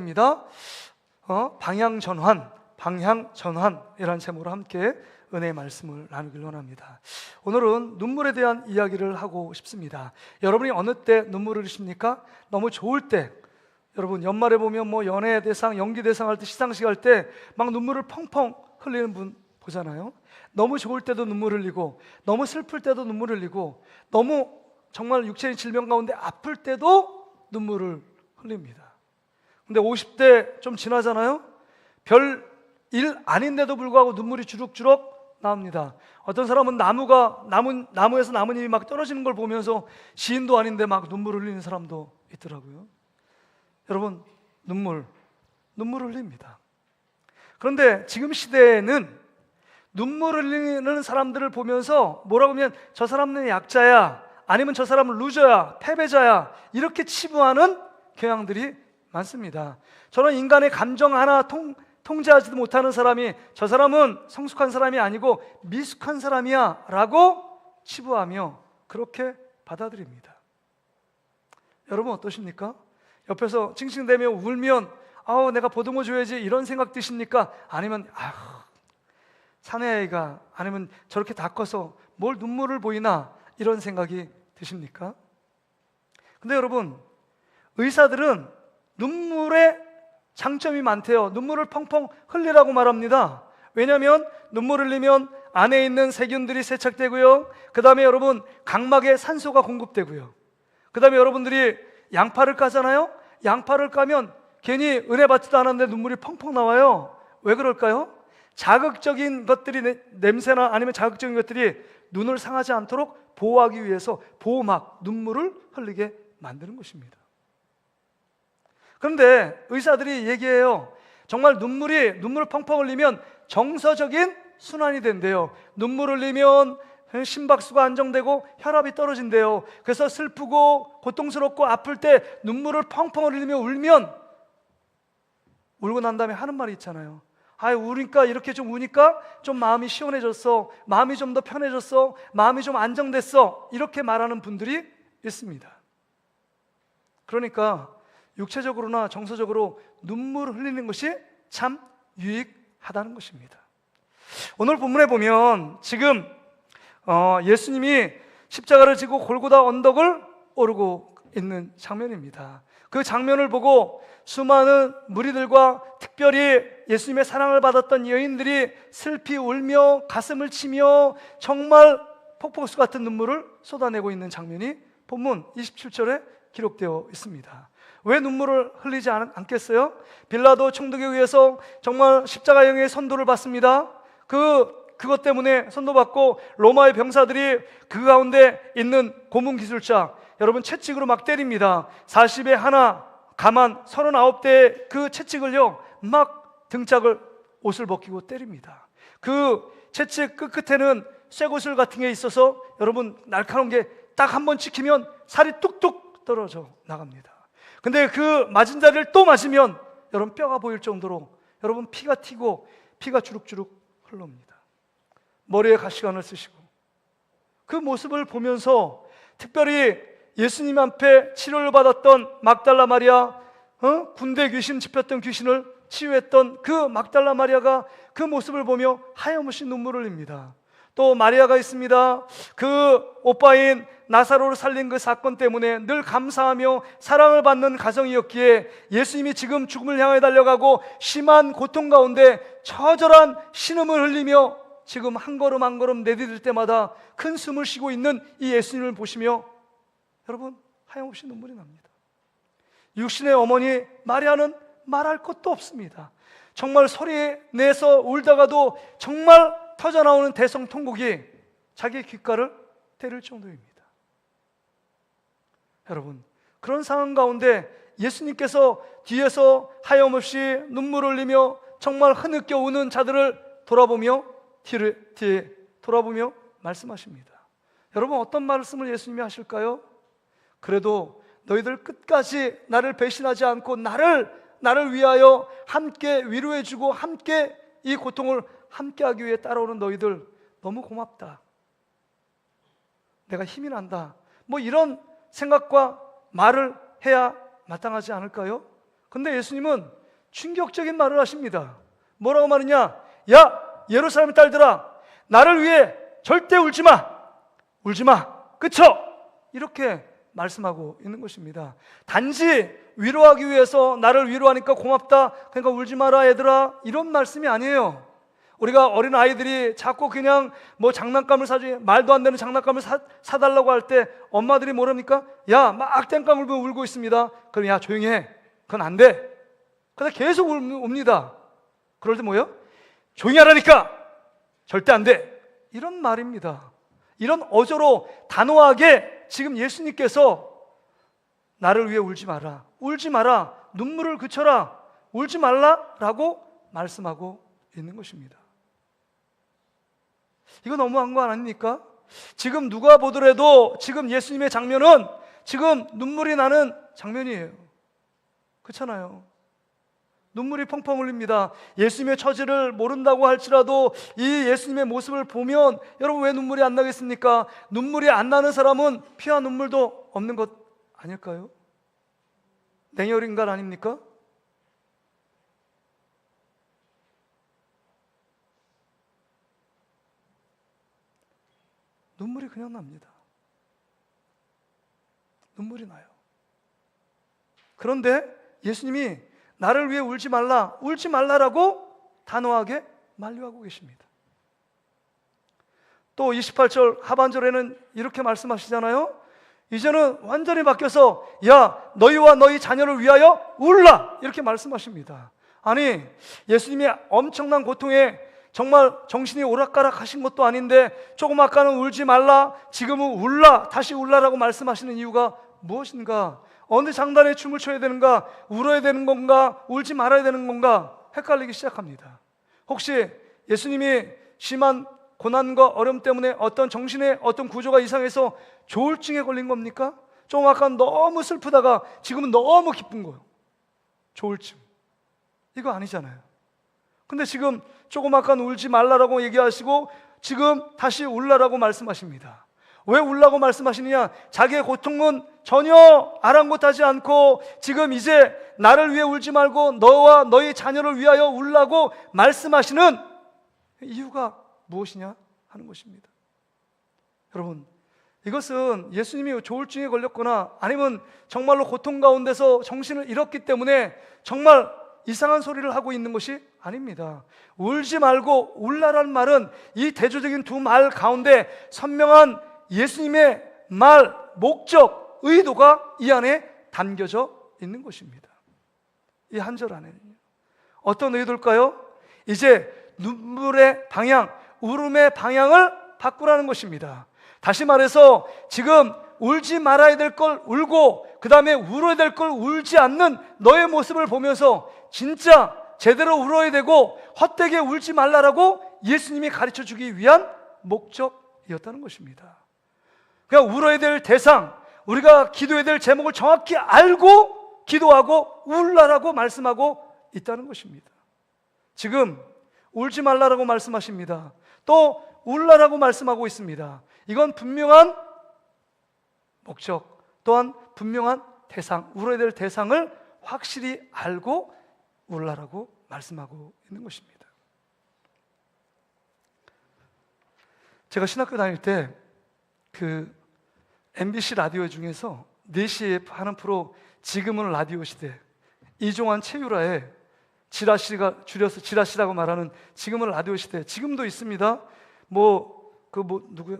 예배입니다. 방향전환이라는 제목으로 함께 은혜의 말씀을 나누길 원합니다. 오늘은 눈물에 대한 이야기를 하고 싶습니다. 여러분이 어느 때 눈물을 흘리십니까? 너무 좋을 때, 여러분 연말에 보면 연예대상, 연기대상 할 때, 시상식 할 때 막 눈물을 펑펑 흘리는 분 보잖아요. 너무 좋을 때도 눈물 흘리고, 너무 슬플 때도 눈물 흘리고, 너무 정말 육체의 질병 가운데 아플 때도 눈물을 흘립니다. 근데 50대 좀 지나잖아요. 별 일 아닌데도 불구하고 눈물이 주룩주룩 나옵니다. 어떤 사람은 나무에서 나뭇잎이 막 떨어지는 걸 보면서 시인도 아닌데 막 눈물을 흘리는 사람도 있더라고요. 여러분, 눈물을 흘립니다. 그런데 지금 시대에는 눈물을 흘리는 사람들을 보면서 뭐라고 하면 저 사람은 약자야, 아니면 저 사람은 루저야, 패배자야, 이렇게 치부하는 경향들이 많습니다. 저는 인간의 감정 하나 통제하지도 못하는 사람이 저 사람은 성숙한 사람이 아니고 미숙한 사람이야 라고 치부하며 그렇게 받아들입니다. 여러분 어떠십니까? 옆에서 칭칭대며 울면 내가 보듬어 줘야지 이런 생각 드십니까? 아니면 사내아이가 아니면 저렇게 다 커서 뭘 눈물을 보이나 이런 생각이 드십니까? 근데 여러분, 의사들은 눈물에 장점이 많대요. 눈물을 펑펑 흘리라고 말합니다. 왜냐하면 눈물을 흘리면 안에 있는 세균들이 세척되고요, 그 다음에 여러분 각막에 산소가 공급되고요, 그 다음에 여러분들이 양파를 까잖아요. 양파를 까면 괜히 은혜 받지도 않았는데 눈물이 펑펑 나와요. 왜 그럴까요? 자극적인 것들이, 냄새나 아니면 자극적인 것들이 눈을 상하지 않도록 보호하기 위해서 보호막, 눈물을 흘리게 만드는 것입니다. 그런데 의사들이 얘기해요. 정말 눈물을 펑펑 흘리면 정서적인 순환이 된대요. 눈물을 흘리면 심박수가 안정되고 혈압이 떨어진대요. 그래서 슬프고 고통스럽고 아플 때 눈물을 펑펑 흘리며 울면, 울고 난 다음에 하는 말이 있잖아요. 우니까, 이렇게 좀 우니까 좀 마음이 시원해졌어, 마음이 좀 더 편해졌어, 마음이 좀 안정됐어, 이렇게 말하는 분들이 있습니다. 그러니까 육체적으로나 정서적으로 눈물을 흘리는 것이 참 유익하다는 것입니다. 오늘 본문에 보면 지금 예수님이 십자가를 지고 골고다 언덕을 오르고 있는 장면입니다. 그 장면을 보고 수많은 무리들과 특별히 예수님의 사랑을 받았던 여인들이 슬피 울며 가슴을 치며 정말 폭포수 같은 눈물을 쏟아내고 있는 장면이 본문 27절에 기록되어 있습니다. 왜 눈물을 흘리지 않겠어요? 빌라도 총독에 의해서 정말 십자가형의 선도를 받습니다. 그것 때문에 선도받고 로마의 병사들이 그 가운데 있는 고문기술자, 여러분 채찍으로 막 때립니다. 40에 하나, 가만 39대의 그 채찍을요 막 등짝을, 옷을 벗기고 때립니다. 그 채찍 끝에는 쇠구슬 같은 게 있어서 여러분 날카로운 게 딱 한 번 찍히면 살이 뚝뚝 떨어져 나갑니다. 근데 그 맞은 자리를 또 맞으면 여러분 뼈가 보일 정도로 여러분 피가 튀고 피가 주룩주룩 흘러옵니다. 머리에 가시관을 쓰시고 그 모습을 보면서 특별히 예수님 앞에 치료를 받았던 막달라 마리아, 군대 귀신 집혔던 귀신을 치유했던 그 막달라 마리아가 그 모습을 보며 하염없이 눈물을 흘립니다. 또 마리아가 있습니다. 그 오빠인 나사로를 살린 그 사건 때문에 늘 감사하며 사랑을 받는 가정이었기에 예수님이 지금 죽음을 향해 달려가고 심한 고통 가운데 처절한 신음을 흘리며 지금 한 걸음 한 걸음 내디딜 때마다 큰 숨을 쉬고 있는 이 예수님을 보시며 여러분 하염없이 눈물이 납니다. 육신의 어머니 마리아는 말할 것도 없습니다. 정말 소리 내서 울다가도 정말 터져나오는 대성통곡이 자기의 귓가를 때릴 정도입니다. 여러분, 그런 상황 가운데 예수님께서 뒤에서 하염없이 눈물을 흘리며 정말 흐느껴 우는 자들을 돌아보며 뒤에 돌아보며 말씀하십니다. 여러분, 어떤 말씀을 예수님이 하실까요? 그래도 너희들 끝까지 나를 배신하지 않고 나를 위하여 함께 위로해주고 함께 이 고통을 함께하기 위해 따라오는 너희들 너무 고맙다, 내가 힘이 난다, 이런 생각과 말을 해야 마땅하지 않을까요? 근데 예수님은 충격적인 말을 하십니다. 뭐라고 말하냐? 야, 예루살렘 딸들아, 나를 위해 절대 울지 마. 울지 마. 그쳐. 이렇게 말씀하고 있는 것입니다. 단지 위로하기 위해서 나를 위로하니까 고맙다, 그러니까 울지 마라 얘들아, 이런 말씀이 아니에요. 우리가 어린 아이들이 자꾸 그냥 뭐 장난감을 말도 안 되는 장난감을 사달라고 할 때 엄마들이 뭐랍니까? 야, 막 땡깡을 울고 있습니다. 그럼 야, 조용히 해. 그건 안 돼. 근데 계속 웁니다. 그럴 때 뭐예요? 조용히 하라니까. 절대 안 돼. 이런 말입니다. 이런 어조로 단호하게 지금 예수님께서 나를 위해 울지 마라, 울지 마라, 눈물을 그쳐라, 울지 말라라고 말씀하고 있는 것입니다. 이거 너무한 거 아닙니까? 지금 누가 보더라도 지금 예수님의 장면은 지금 눈물이 나는 장면이에요. 그렇잖아요. 눈물이 펑펑 흘립니다. 예수님의 처지를 모른다고 할지라도 이 예수님의 모습을 보면 여러분 왜 눈물이 안 나겠습니까? 눈물이 안 나는 사람은 피와 눈물도 없는 것 아닐까요? 냉혈 인간 아닙니까? 눈물이 그냥 납니다. 눈물이 나요. 그런데 예수님이 나를 위해 울지 말라, 울지 말라라고 단호하게 만류하고 계십니다. 또 28절 하반절에는 이렇게 말씀하시잖아요. 이제는 완전히 바뀌어서 야, 너희와 너희 자녀를 위하여 울라, 이렇게 말씀하십니다. 아니, 예수님이 엄청난 고통에 정말 정신이 오락가락 하신 것도 아닌데 조금 아까는 울지 말라, 지금은 울라, 다시 울라라고 말씀하시는 이유가 무엇인가? 어느 장단에 춤을 춰야 되는가? 울어야 되는 건가? 울지 말아야 되는 건가? 헷갈리기 시작합니다. 혹시 예수님이 심한 고난과 어려움 때문에 어떤 정신의 어떤 구조가 이상해서 조울증에 걸린 겁니까? 좀 아까 너무 슬프다가 지금은 너무 기쁜 거예요. 조울증. 이거 아니잖아요. 근데 지금 조금 아까 울지 말라라고 얘기하시고 지금 다시 울라라고 말씀하십니다. 왜 울라고 말씀하시느냐? 자기의 고통은 전혀 아랑곳하지 않고 지금 이제 나를 위해 울지 말고 너와 너희 자녀를 위하여 울라고 말씀하시는 이유가 무엇이냐 하는 것입니다. 여러분, 이것은 예수님이 조울증에 걸렸거나 아니면 정말로 고통 가운데서 정신을 잃었기 때문에 정말 이상한 소리를 하고 있는 것이 아닙니다. 울지 말고 울라라는 말은 이 대조적인 두 말 가운데 선명한 예수님의 말, 목적, 의도가 이 안에 담겨져 있는 것입니다. 이 한 절 안에는요. 어떤 의도일까요? 이제 눈물의 방향, 울음의 방향을 바꾸라는 것입니다. 다시 말해서 지금 울지 말아야 될 걸 울고 그 다음에 울어야 될 걸 울지 않는 너의 모습을 보면서 진짜 제대로 울어야 되고 헛되게 울지 말라라고 예수님이 가르쳐 주기 위한 목적이었다는 것입니다. 그냥 울어야 될 대상, 우리가 기도해야 될 제목을 정확히 알고 기도하고 울라라고 말씀하고 있다는 것입니다. 지금 울지 말라라고 말씀하십니다. 또 울라라고 말씀하고 있습니다. 이건 분명한 목적, 또한 분명한 대상, 울어야 될 대상을 확실히 알고 울라라고 말씀하고 있는 것입니다. 제가 신학교 다닐 때 그 MBC 라디오 중에서 4시에 하는 프로 지금은 라디오 시대, 이종환 최유라의 지라시가 줄여서 지라시라고 말하는 지금은 라디오 시대, 지금도 있습니다. 누구요?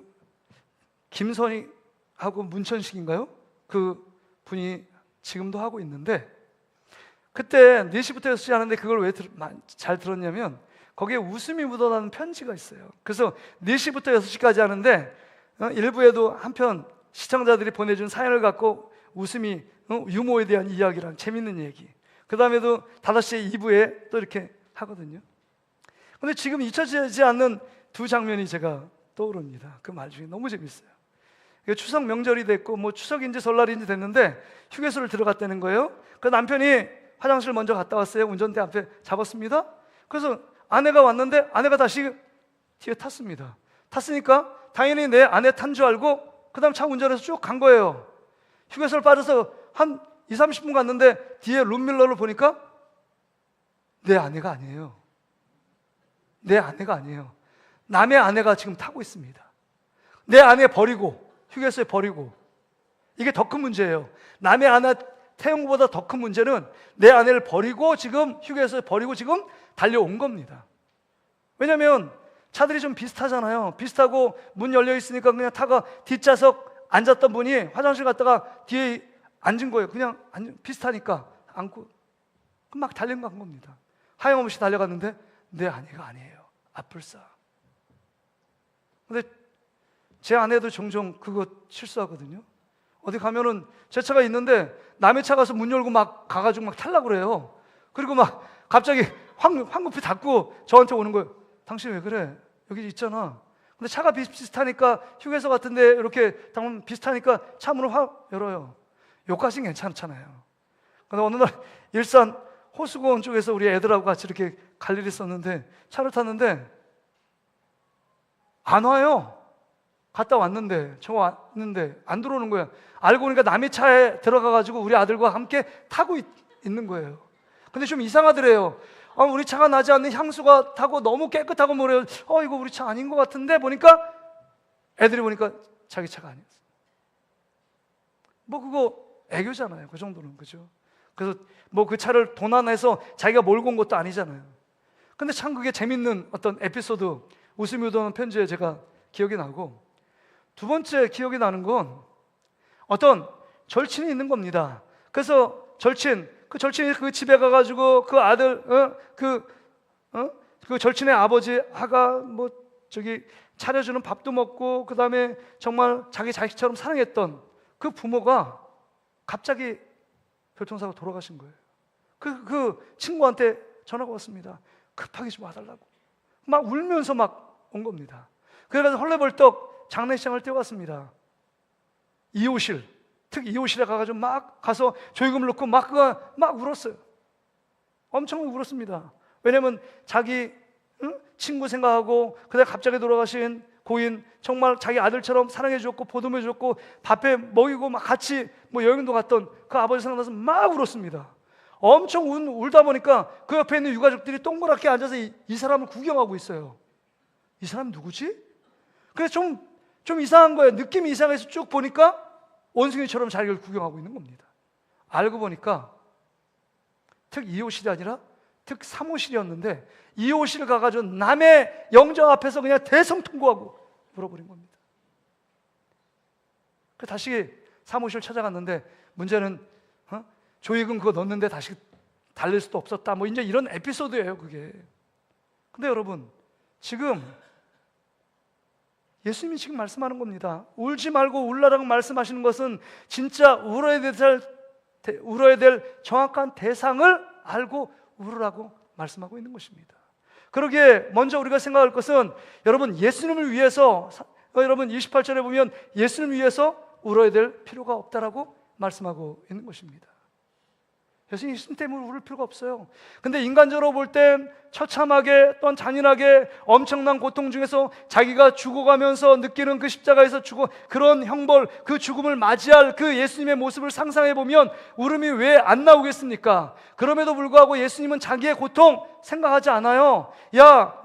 김선희하고 문천식인가요? 그 분이 지금도 하고 있는데 그때 4시부터 6시 하는데 그걸 왜 잘 들었냐면 거기에 웃음이 묻어나는 편지가 있어요. 그래서 4시부터 6시까지 하는데 일부에도 한편 시청자들이 보내준 사연을 갖고 웃음이 유머에 대한 이야기랑 재밌는 얘기, 그 다음에도 5시에 2부에 또 이렇게 하거든요. 근데 지금 잊혀지지 않는 두 장면이 제가 떠오릅니다. 그 말 중에 너무 재밌어요. 추석 명절이 됐고 추석인지 설날인지 됐는데 휴게소를 들어갔다는 거예요. 그 남편이 화장실 먼저 갔다 왔어요. 운전대 앞에 잡았습니다. 그래서 아내가 왔는데 아내가 다시 뒤에 탔습니다. 탔으니까 당연히 내 아내 탄 줄 알고 그 다음 차 운전해서 쭉 간 거예요. 휴게소를 빠져서 한 2, 30분 갔는데 뒤에 룸밀러를 보니까 내 아내가 아니에요. 내 아내가 아니에요. 남의 아내가 지금 타고 있습니다. 내 아내 버리고, 휴게소에 버리고. 이게 더 큰 문제예요. 남의 아내 태운 것보다 더 큰 문제는 내 아내를 버리고 지금 휴게소에 버리고 지금 달려온 겁니다. 왜냐하면 차들이 좀 비슷하잖아요. 비슷하고 문 열려 있으니까 그냥 타가 뒷좌석 앉았던 분이 화장실 갔다가 뒤에 앉은 거예요. 그냥 비슷하니까 앉고 막 달려간 겁니다. 하염없이 달려갔는데 내 아내가 아니에요. 앞불싸. 근데 제 아내도 종종 그거 실수하거든요. 어디 가면은 제 차가 있는데 남의 차 가서 문 열고 막 가가지고 막 타려고 그래요. 그리고 막 갑자기 황급히 닫고 저한테 오는 거예요. 당신 왜 그래? 여기 있잖아. 근데 차가 비슷하니까 휴게소 같은데 이렇게 당연 비슷하니까 차 문을 확 열어요. 여기까지는 괜찮잖아요. 근데 어느 날 일산 호수공원 쪽에서 우리 애들하고 같이 이렇게 갈 일이 있었는데 차를 탔는데 안 와요. 갔다 왔는데 저 왔는데 안 들어오는 거야. 알고 보니까 남의 차에 들어가가지고 우리 아들과 함께 타고 있는 거예요. 근데 좀 이상하더래요. 우리 차가 나지 않는 향수가 타고 너무 깨끗하고 뭐래요. 이거 우리 차 아닌 것 같은데 보니까 애들이 보니까 자기 차가 아니었어. 뭐 그거 애교잖아요. 그 정도는. 그죠? 그래서 뭐 그 차를 도난해서 자기가 몰고 온 것도 아니잖아요. 근데 참 그게 재밌는 어떤 에피소드, 웃음이 묻어나는 편지에 제가 기억이 나고, 두 번째 기억이 나는 건 어떤 절친이 있는 겁니다. 그래서 그 절친이 그 집에 가가지고 그 아들, 그 절친의 아버지 아가 뭐 저기 차려주는 밥도 먹고 그 다음에 정말 자기 자식처럼 사랑했던 그 부모가 갑자기 교통사고 돌아가신 거예요. 그 친구한테 전화가 왔습니다. 급하게 좀 와달라고. 막 울면서 막 온 겁니다. 그래서 헐레벌떡 장례식장을 뛰어갔습니다. 2호실, 특히 2호실에 가가지고 막 가서 조의금을 넣고 막 울었어요. 엄청 울었습니다. 왜냐면 자기 친구 생각하고 그다음에 갑자기 돌아가신 고인, 정말 자기 아들처럼 사랑해 줬고 보듬어 줬고 밥에 먹이고 막 같이 뭐 여행도 갔던 그 아버지 생각나서 막 울었습니다. 엄청 울다 보니까 그 옆에 있는 유가족들이 동그랗게 앉아서 이 사람을 구경하고 있어요. 이 사람 누구지? 그래서 좀 이상한 거예요. 느낌이 이상해서 쭉 보니까 원숭이처럼 자기를 구경하고 있는 겁니다. 알고 보니까 특 2호실이 아니라 특 3호실이었는데 2호실 가가지고 남의 영정 앞에서 그냥 대성통곡하고 울어버린 겁니다. 그래서 다시 3호실 찾아갔는데 문제는 조의금 그거 넣었는데 다시 달릴 수도 없었다. 뭐 이제 이런 에피소드예요, 그게. 근데 여러분, 지금 예수님이 지금 말씀하는 겁니다. 울지 말고 울라라고 말씀하시는 것은 진짜 울어야 될 정확한 대상을 알고 울으라고 말씀하고 있는 것입니다. 그러기에 먼저 우리가 생각할 것은 여러분 예수님을 위해서 여러분 28절에 보면 예수님을 위해서 울어야 될 필요가 없다라고 말씀하고 있는 것입니다. 예수님 때문에 울을 필요가 없어요. 근데 인간적으로 볼 땐 처참하게 또한 잔인하게 엄청난 고통 중에서 자기가 죽어가면서 느끼는 그 십자가에서 그런 형벌, 그 죽음을 맞이할 그 예수님의 모습을 상상해 보면 울음이 왜 안 나오겠습니까? 그럼에도 불구하고 예수님은 자기의 고통 생각하지 않아요. 야,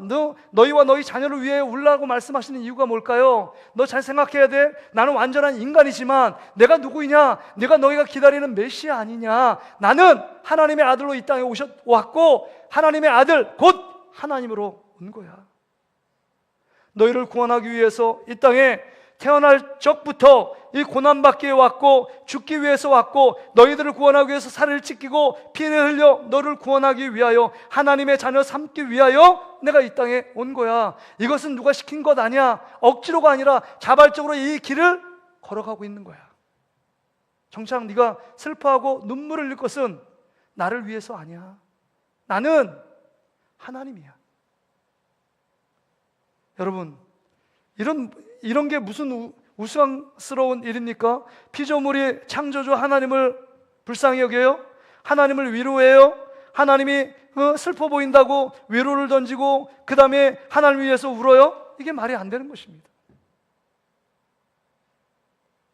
너희와 너희 자녀를 위해 울라고 말씀하시는 이유가 뭘까요? 너 잘 생각해야 돼. 나는 완전한 인간이지만 내가 누구이냐? 내가 너희가 기다리는 메시아 아니냐? 나는 하나님의 아들로 이 땅에 왔고 하나님의 아들 곧 하나님으로 온 거야. 너희를 구원하기 위해서 이 땅에 태어날 적부터 이 고난받기에 왔고 죽기 위해서 왔고 너희들을 구원하기 위해서 살을 찢기고 피를 흘려 너를 구원하기 위하여 하나님의 자녀 삼기 위하여 내가 이 땅에 온 거야. 이것은 누가 시킨 것 아니야. 억지로가 아니라 자발적으로 이 길을 걸어가고 있는 거야. 정작 네가 슬퍼하고 눈물을 흘릴 것은 나를 위해서 아니야. 나는 하나님이야. 여러분, 이런 게 무슨 우스꽝스러운 일입니까? 피조물이 창조주 하나님을 불쌍히 여겨요? 하나님을 위로해요? 하나님이 슬퍼 보인다고 위로를 던지고 그 다음에 하나님을 위해서 울어요? 이게 말이 안 되는 것입니다.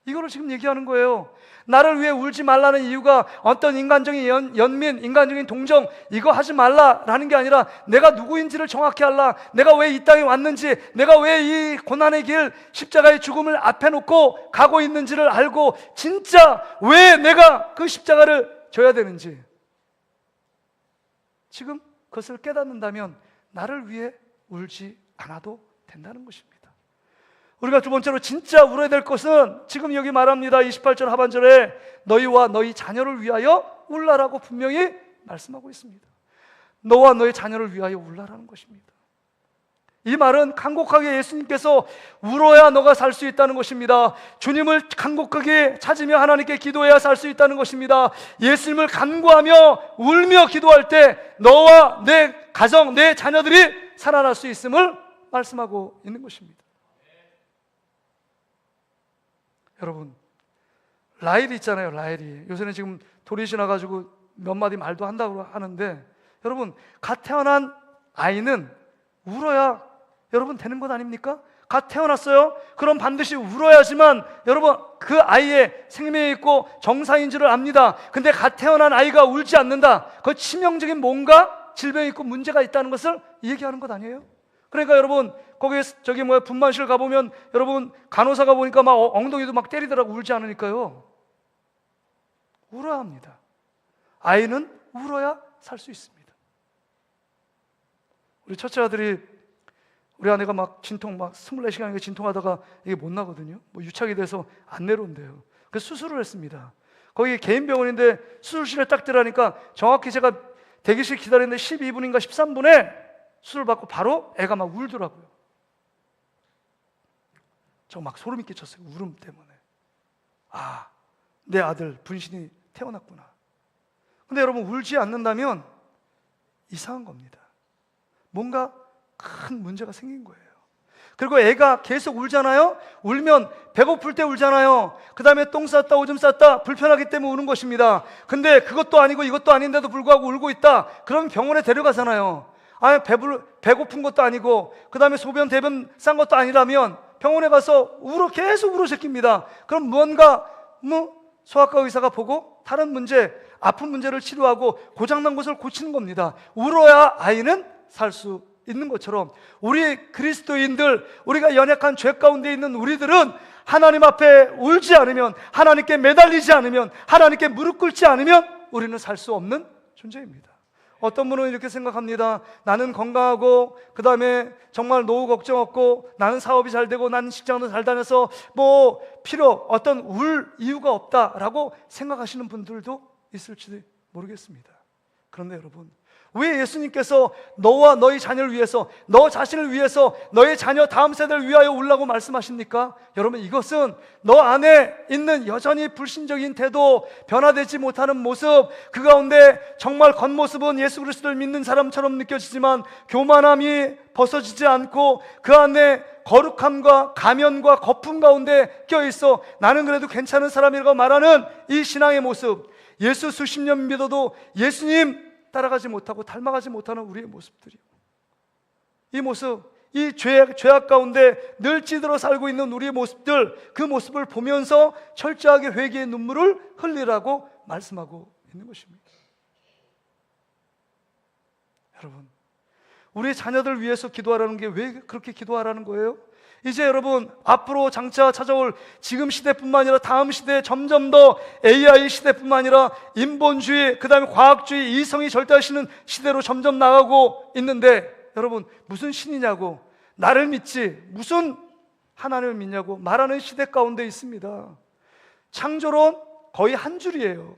이거를 지금 얘기하는 거예요. 나를 위해 울지 말라는 이유가 어떤 인간적인 연민, 인간적인 동정 이거 하지 말라라는 게 아니라 내가 누구인지를 정확히 알라, 내가 왜 이 땅에 왔는지, 내가 왜 이 고난의 길, 십자가의 죽음을 앞에 놓고 가고 있는지를 알고 진짜 왜 내가 그 십자가를 져야 되는지 지금 그것을 깨닫는다면 나를 위해 울지 않아도 된다는 것입니다. 우리가 두 번째로 진짜 울어야 될 것은 지금 여기 말합니다. 28절 하반절에 너희와 너희 자녀를 위하여 울라라고 분명히 말씀하고 있습니다. 너와 너희 자녀를 위하여 울라라는 것입니다. 이 말은 간곡하게 예수님께서 울어야 너가 살 수 있다는 것입니다. 주님을 간곡하게 찾으며 하나님께 기도해야 살 수 있다는 것입니다. 예수님을 간구하며 울며 기도할 때 너와 내 가정, 내 자녀들이 살아날 수 있음을 말씀하고 있는 것입니다. 여러분, 라헬이 있잖아요. 라헬이 요새는 지금 돌이 지나가지고 몇 마디 말도 한다고 하는데, 여러분 갓 태어난 아이는 울어야 여러분 되는 것 아닙니까? 갓 태어났어요? 그럼 반드시 울어야지만 여러분 그 아이의 생명이 있고 정상인 줄을 압니다. 근데 갓 태어난 아이가 울지 않는다, 그 치명적인 뭔가 질병이 있고 문제가 있다는 것을 얘기하는 것 아니에요? 그러니까 여러분 거기에 분만실 가보면 여러분 간호사가 보니까 막 엉덩이도 막 때리더라고. 울지 않으니까요. 울어야 합니다. 아이는 울어야 살 수 있습니다. 우리 첫째 아들이, 우리 아내가 막 진통 막 24시간인가 진통하다가 이게 못 나거든요. 뭐 유착이 돼서 안 내려온대요. 그래서 수술을 했습니다. 거기 개인 병원인데 수술실에 딱 들어가니까 정확히 제가 대기실 기다리는데 12분인가 13분에 수술 받고 바로 애가 막 울더라고요. 저 막 소름이 끼쳤어요. 울음 때문에. 아, 내 아들 분신이 태어났구나. 근데 여러분 울지 않는다면 이상한 겁니다. 뭔가 큰 문제가 생긴 거예요. 그리고 애가 계속 울잖아요. 울면 배고플 때 울잖아요. 그 다음에 똥 쌌다 오줌 쌌다 불편하기 때문에 우는 것입니다. 근데 그것도 아니고 이것도 아닌데도 불구하고 울고 있다. 그럼 병원에 데려가잖아요. 배고픈 것도 아니고 그 다음에 소변 대변 싼 것도 아니라면 병원에 가서 계속 울어 새깁니다. 그럼 뭔가 소아과 의사가 보고 다른 문제, 아픈 문제를 치료하고 고장난 것을 고치는 겁니다. 울어야 아이는 살 수 있는 것처럼 우리 그리스도인들, 우리가 연약한 죄 가운데 있는 우리들은 하나님 앞에 울지 않으면, 하나님께 매달리지 않으면, 하나님께 무릎 꿇지 않으면 우리는 살 수 없는 존재입니다. 어떤 분은 이렇게 생각합니다. 나는 건강하고 그 다음에 정말 노후 걱정 없고 나는 사업이 잘 되고 나는 직장도 잘 다녀서 어떤 울 이유가 없다라고 생각하시는 분들도 있을지 모르겠습니다. 그런데 여러분, 왜 예수님께서 너와 너희 자녀를 위해서, 너 자신을 위해서, 너의 자녀 다음 세대를 위하여 울라고 말씀하십니까? 여러분, 이것은 너 안에 있는 여전히 불신적인 태도, 변화되지 못하는 모습, 그 가운데 정말 겉모습은 예수 그리스도를 믿는 사람처럼 느껴지지만 교만함이 벗어지지 않고 그 안에 거룩함과 가면과 거품 가운데 껴있어 나는 그래도 괜찮은 사람이라고 말하는 이 신앙의 모습, 예수 수십 년 믿어도 예수님 따라가지 못하고 닮아가지 못하는 우리의 모습들이요. 이 모습, 이 죄악 가운데 늘 찌들어 살고 있는 우리의 모습들, 그 모습을 보면서 철저하게 회개의 눈물을 흘리라고 말씀하고 있는 것입니다. 여러분, 우리 자녀들 위해서 기도하라는 게 왜 그렇게 기도하라는 거예요? 이제 여러분 앞으로 장차 찾아올 지금 시대뿐만 아니라 다음 시대에 점점 더 AI 시대뿐만 아니라 인본주의, 그 다음에 과학주의, 이성이 절대하시는 시대로 점점 나가고 있는데 여러분 무슨 신이냐고, 나를 믿지 무슨 하나님을 믿냐고 말하는 시대 가운데 있습니다. 창조론 거의 한 줄이에요.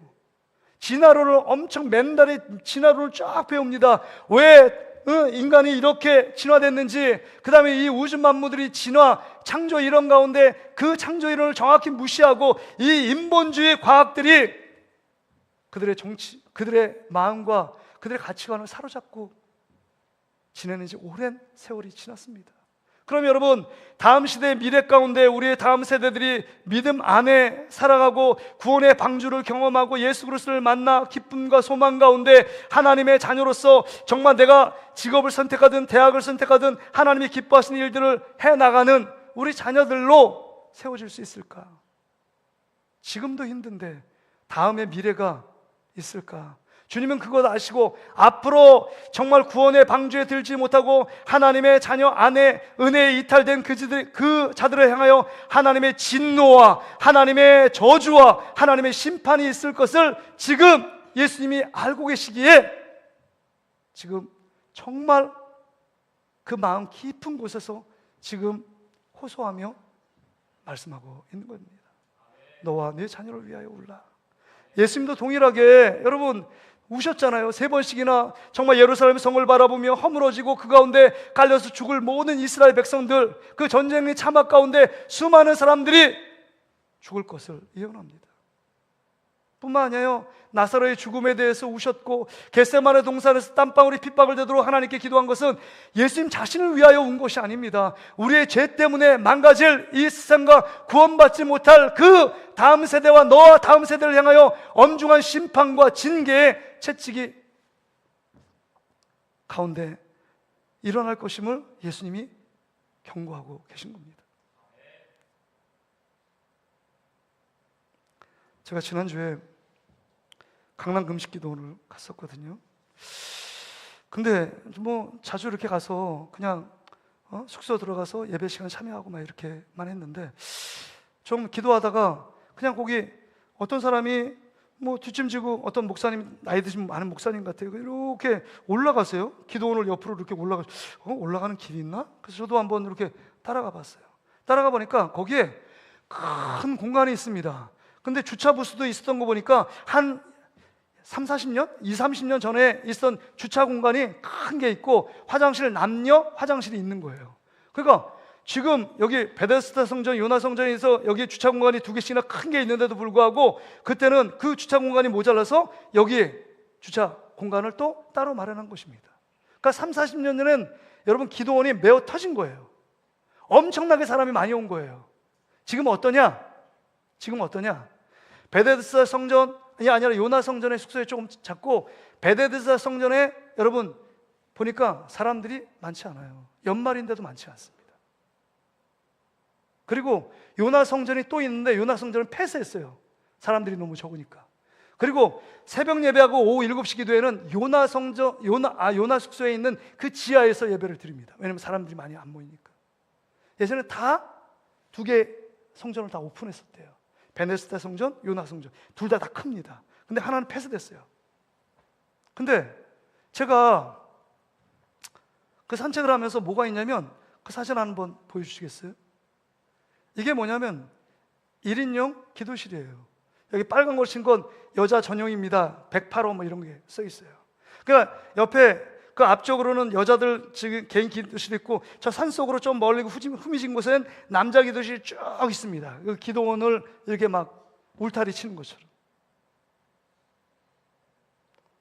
진화론을 엄청 맨날에 진화론을 쫙 배웁니다. 왜 인간이 이렇게 진화됐는지, 그 다음에 이 우주 만물들이 진화, 창조 이론 가운데 그 창조 이론을 정확히 무시하고 이 인본주의 과학들이 그들의 정치, 그들의 마음과 그들의 가치관을 사로잡고 지내는 지 오랜 세월이 지났습니다. 그럼 여러분, 다음 시대의 미래 가운데 우리의 다음 세대들이 믿음 안에 살아가고 구원의 방주를 경험하고 예수 그리스도를 만나 기쁨과 소망 가운데 하나님의 자녀로서 정말 내가 직업을 선택하든 대학을 선택하든 하나님이 기뻐하시는 일들을 해나가는 우리 자녀들로 세워질 수 있을까? 지금도 힘든데 다음의 미래가 있을까? 주님은 그것 아시고 앞으로 정말 구원의 방주에 들지 못하고 하나님의 자녀 안에 은혜에 이탈된 그 자들을 향하여 하나님의 진노와 하나님의 저주와 하나님의 심판이 있을 것을 지금 예수님이 알고 계시기에 지금 정말 그 마음 깊은 곳에서 지금 호소하며 말씀하고 있는 겁니다. 너와 네 자녀를 위하여 울라. 예수님도 동일하게 여러분 우셨잖아요. 3번씩이나 정말 예루살렘 성을 바라보며 허물어지고 그 가운데 깔려서 죽을 모든 이스라엘 백성들, 그 전쟁의 참악 가운데 수많은 사람들이 죽을 것을 예언합니다. 뿐만 아니라 나사로의 죽음에 대해서 우셨고 겟세마네 동산에서 땀방울이 핏방울 되도록 하나님께 기도한 것은 예수님 자신을 위하여 운 것이 아닙니다. 우리의 죄 때문에 망가질 이 세상과 구원받지 못할 그 다음 세대와 너와 다음 세대를 향하여 엄중한 심판과 징계의 채찍이 가운데 일어날 것임을 예수님이 경고하고 계신 겁니다. 제가 지난주에 강남 금식기도를 갔었거든요. 근데 뭐 자주 이렇게 가서 그냥 숙소 들어가서 예배 시간 참여하고 막 이렇게만 했는데 좀 기도하다가 그냥 거기 어떤 사람이 뭐 뒷짐지고 어떤 목사님, 나이 드신 많은 목사님 같아요. 이렇게 올라가세요. 기도원을 옆으로 이렇게 올라가는 길이 있나? 그래서 저도 한번 이렇게 따라가 봤어요. 따라가 보니까 거기에 큰 공간이 있습니다. 근데 주차 부스도 있었던 거 보니까 한 30년? 30년 전에 있던 주차 공간이 큰 게 있고 남녀 화장실이 있는 거예요. 그러니까 지금 여기 베데스다 성전, 요나 성전에서 여기 주차 공간이 2개씩이나 큰 게 있는데도 불구하고 그때는 그 주차 공간이 모자라서 여기에 주차 공간을 또 따로 마련한 것입니다. 그러니까 40년 전에는 여러분 기도원이 메어 터진 거예요. 엄청나게 사람이 많이 온 거예요. 지금 어떠냐? 베데스다 성전이 아니라 요나 성전의 숙소에 조금 작고 베데스다 성전에 여러분 보니까 사람들이 많지 않아요. 연말인데도 많지 않습니다. 그리고 요나 성전이 또 있는데 요나 성전은 폐쇄했어요. 사람들이 너무 적으니까. 그리고 새벽 예배하고 오후 7시 기도회는 요나 숙소에 있는 그 지하에서 예배를 드립니다. 왜냐하면 사람들이 많이 안 모이니까. 예전에 다 2개 성전을 다 오픈했었대요. 베데스다 성전, 요나 성전 둘 다 큽니다. 근데 하나는 폐쇄됐어요. 근데 제가 그 산책을 하면서 뭐가 있냐면 그 사진 한번 보여주시겠어요? 이게 뭐냐면 1인용 기도실이에요. 여기 빨간 걸 친 건 여자 전용입니다. 108호 뭐 이런 게 써 있어요. 그러니까 옆에 그 앞쪽으로는 여자들 지금 개인 기도실이 있고 저 산속으로 좀 멀리 후미진 곳엔 남자 기도실이 쭉 있습니다. 그 기도원을 이렇게 막 울타리 치는 것처럼.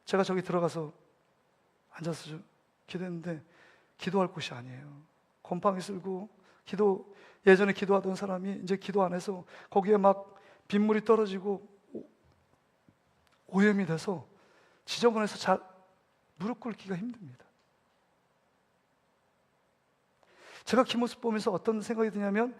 제가 저기 들어가서 앉아서 기도했는데 기도할 곳이 아니에요. 곰팡이 쓸고 예전에 기도하던 사람이 이제 기도 안 해서 거기에 막 빗물이 떨어지고 오염이 돼서 지저분해서 잘 무릎 꿇기가 힘듭니다. 제가 그 모습 보면서 어떤 생각이 드냐면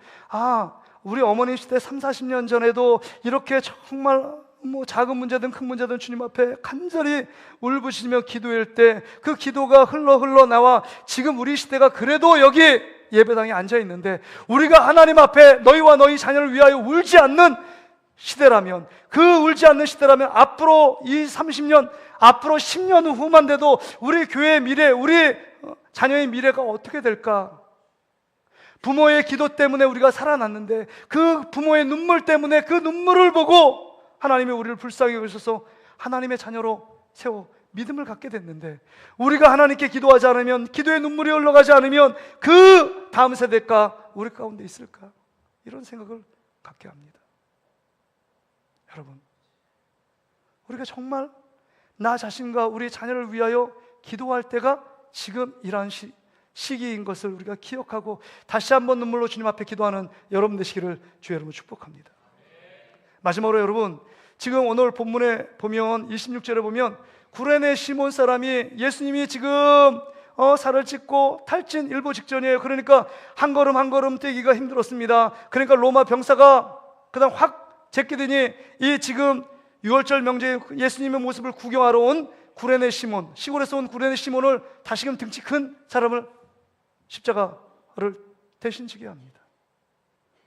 우리 어머님 시대 30-40년 전에도 이렇게 정말 뭐 작은 문제든 큰 문제든 주님 앞에 간절히 울부짖으며 기도할 때 그 기도가 흘러 나와 지금 우리 시대가 그래도 여기 예배당에 앉아 있는데 우리가 하나님 앞에 너희와 너희 자녀를 위하여 울지 않는 시대라면 울지 않는 시대라면 앞으로 30년 앞으로 10년 후만 돼도 우리 교회의 미래, 우리 자녀의 미래가 어떻게 될까? 부모의 기도 때문에 우리가 살아났는데 그 부모의 눈물 때문에 그 눈물을 보고 하나님이 우리를 불쌍히 여기셔서 하나님의 자녀로 세워 믿음을 갖게 됐는데 우리가 하나님께 기도하지 않으면 기도의 눈물이 흘러가지 않으면 그 다음 세대가 우리 가운데 있을까? 이런 생각을 갖게 합니다. 여러분, 우리가 정말 나 자신과 우리 자녀를 위하여 기도할 때가 지금 이러한 시기인 것을 우리가 기억하고 다시 한번 눈물로 주님 앞에 기도하는 여러분 되시기를 주의 이름으로 축복합니다. 마지막으로 여러분, 지금 오늘 본문에 보면 26절에 보면 구레네 시몬 사람이 예수님이 지금 살을 찢고 탈진 일보 직전이에요. 그러니까 한 걸음 한 걸음 뛰기가 힘들었습니다. 그러니까 로마 병사가 그다음 확 제끼더니 이 지금 6월절 명절 예수님의 모습을 구경하러 온 구레네 시몬, 시골에서 온 구레네 시몬을 다시금 등치 큰 사람을 십자가를 대신 지게 합니다.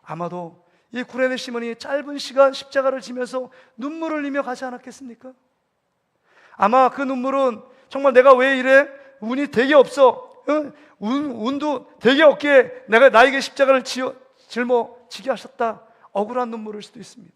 아마도 이 구레네 시몬이 짧은 시간 십자가를 지면서 눈물을 흘리며 가지 않았겠습니까? 아마 그 눈물은 정말 내가 왜 이래? 운이 되게 없어. 운도 되게 없기에 내가 나에게 십자가를 짊어지게 하셨다. 억울한 눈물일 수도 있습니다.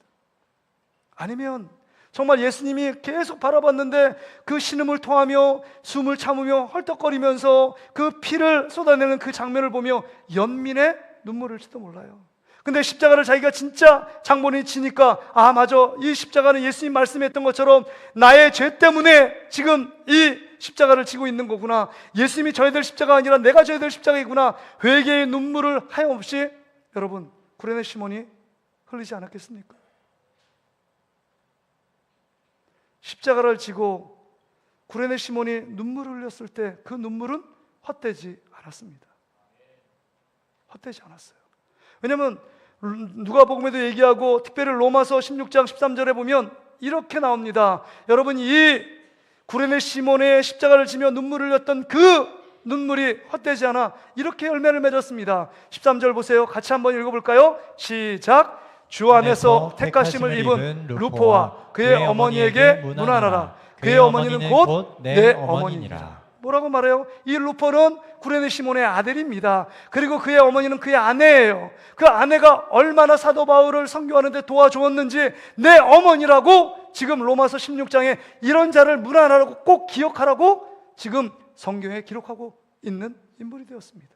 아니면 정말 예수님이 계속 바라봤는데 그 신음을 토하며 숨을 참으며 헐떡거리면서 그 피를 쏟아내는 그 장면을 보며 연민의 눈물일지도 몰라요. 근데 십자가를 자기가 진짜 장본인이 지니까 아 맞아, 이 십자가는 예수님 말씀했던 것처럼 나의 죄 때문에 지금 이 십자가를 지고 있는 거구나. 예수님이 져야 될 십자가가 아니라 내가 져야 될 십자가이구나. 회개의 눈물을 하염없이 여러분 구레네 시몬이 흘리지 않았겠습니까? 십자가를 지고 구레네 시몬이 눈물을 흘렸을 때 그 눈물은 헛되지 않았습니다. 헛되지 않았어요. 왜냐하면 누가복음에도 얘기하고 특별히 로마서 16장 13절에 보면 이렇게 나옵니다. 여러분 이 구레네 시몬의 십자가를 지며 눈물을 흘렸던 그 눈물이 헛되지 않아 이렇게 열매를 맺었습니다. 13절 보세요. 같이 한번 읽어볼까요? 시작. 주 안에서 택하심을 입은 루포와 그의 어머니에게 문안하라. 그의 어머니는 곧 내 어머니니라. 뭐라고 말해요? 이 루포는 구레네 시몬의 아들입니다. 그리고 그의 어머니는 그의 아내예요. 그 아내가 얼마나 사도 바울을 선교하는데 도와주었는지 내 어머니라고 지금 로마서 16장에 이런 자를 문안하라고 꼭 기억하라고 지금 성경에 기록하고 있는 인물이 되었습니다.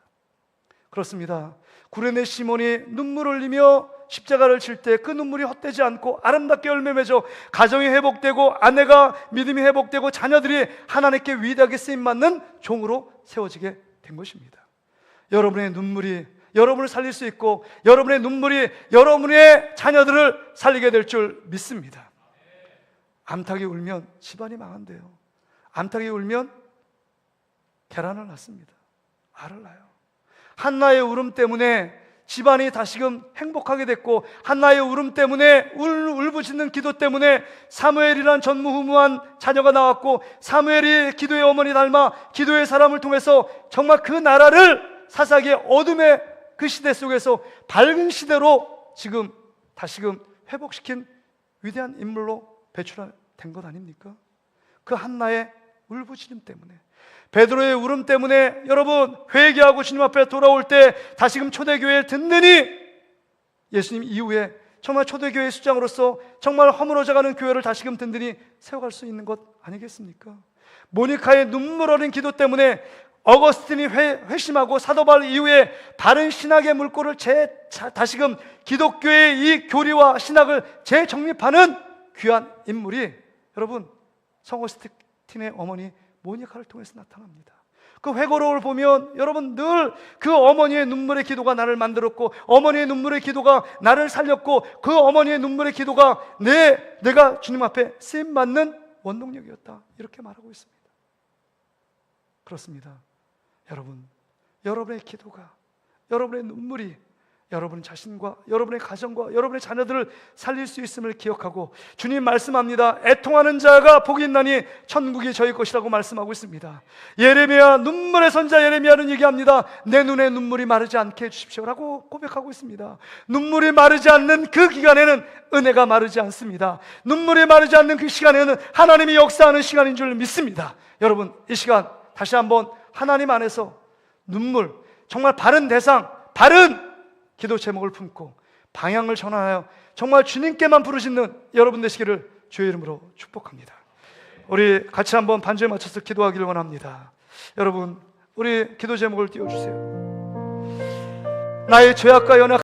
그렇습니다. 구레네 시몬이 눈물을 흘리며 십자가를 칠 때 그 눈물이 헛되지 않고 아름답게 열매 맺어 가정이 회복되고 아내가 믿음이 회복되고 자녀들이 하나님께 위대하게 쓰임받는 종으로 세워지게 된 것입니다. 여러분의 눈물이 여러분을 살릴 수 있고 여러분의 눈물이 여러분의 자녀들을 살리게 될 줄 믿습니다. 암탉이 울면 집안이 망한대요. 암탉이 울면 계란을 낳습니다. 알을 낳아요. 한나의 울음 때문에 집안이 다시금 행복하게 됐고 한나의 울음 때문에 울부짖는 기도 때문에 사무엘이란 전무후무한 자녀가 나왔고 사무엘이 기도의 어머니 닮아 기도의 사람을 통해서 정말 그 나라를 사사기의 어둠의 그 시대 속에서 밝은 시대로 지금 다시금 회복시킨 위대한 인물로 배출된 것 아닙니까? 그 한나의 울부짖음 때문에 베드로의 울음 때문에 여러분 회개하고 주님 앞에 돌아올 때 다시금 초대교회를 든든히 예수님 이후에 정말 초대교회 수장으로서 정말 허물어져가는 교회를 다시금 든든히 세워갈 수 있는 것 아니겠습니까? 모니카의 눈물 어린 기도 때문에 어거스틴이 회심하고 사도 바울 이후에 바른 신학의 물꼬를 다시금 기독교의 이 교리와 신학을 재정립하는 귀한 인물이 여러분 성어스틴의 어머니 모니카를 통해서 나타납니다. 그 회고록을 보면 여러분 늘 그 어머니의 눈물의 기도가 나를 만들었고 어머니의 눈물의 기도가 나를 살렸고 그 어머니의 눈물의 기도가 내가 주님 앞에 쓰임받는 원동력이었다 이렇게 말하고 있습니다. 그렇습니다. 여러분 여러분의 기도가 여러분의 눈물이 여러분 자신과 여러분의 가정과 여러분의 자녀들을 살릴 수 있음을 기억하고 주님 말씀합니다. 애통하는 자가 복이 있나니 천국이 저희 것이라고 말씀하고 있습니다. 예레미야 눈물의 선자 예레미야는 얘기합니다. 내 눈에 눈물이 마르지 않게 해주십시오라고 고백하고 있습니다. 눈물이 마르지 않는 그 기간에는 은혜가 마르지 않습니다. 눈물이 마르지 않는 그 시간에는 하나님이 역사하는 시간인 줄 믿습니다. 여러분 이 시간 다시 한번 하나님 안에서 눈물 정말 바른 대상 바른 기도 제목을 품고 방향을 전환하여 정말 주님께만 부르짖는 여러분 되시기를 주의 이름으로 축복합니다. 우리 같이 한번 반주에 맞춰서 기도하기를 원합니다. 여러분 우리 기도 제목을 띄워주세요. 나의 죄악과 연약